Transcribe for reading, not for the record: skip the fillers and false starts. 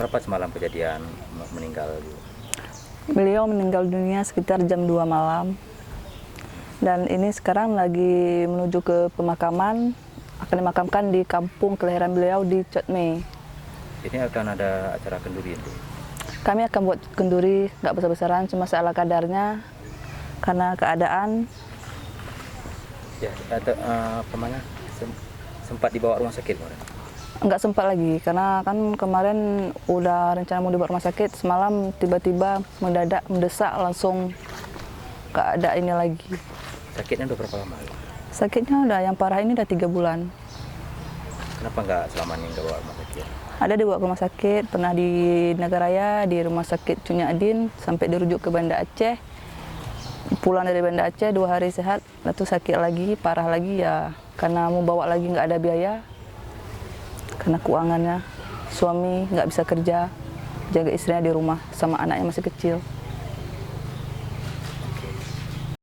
Berapa semalam kejadian meninggal? Beliau meninggal dunia sekitar jam 2 malam. Dan ini sekarang lagi menuju ke pemakaman, akan dimakamkan di kampung kelahiran beliau di Cotme. Ini akan ada acara kenduri itu. Kami akan buat kenduri, nggak besar-besaran, cuma seala kadarnya karena keadaan. Ya, atau sempat dibawa rumah sakit kemarin? Nggak sempat lagi, karena kan kemarin udah rencana mau dibawa rumah sakit, semalam tiba-tiba mendadak, mendesak, langsung nggak ada ini lagi. Sakitnya udah berapa lama? Sakitnya udah, yang parah ini udah 3 bulan. Kenapa nggak selama ini nggak bawa rumah sakit? Ada dibawa ke rumah sakit, pernah di Nagaraya, di rumah sakit Cunya Adin, sampai dirujuk ke Banda Aceh. Pulang dari Banda Aceh 2 hari sehat, lalu sakit lagi, parah lagi ya, karena mau bawa lagi nggak ada biaya. Karena keuangannya, suami nggak bisa kerja, jaga istrinya di rumah, sama anaknya masih kecil.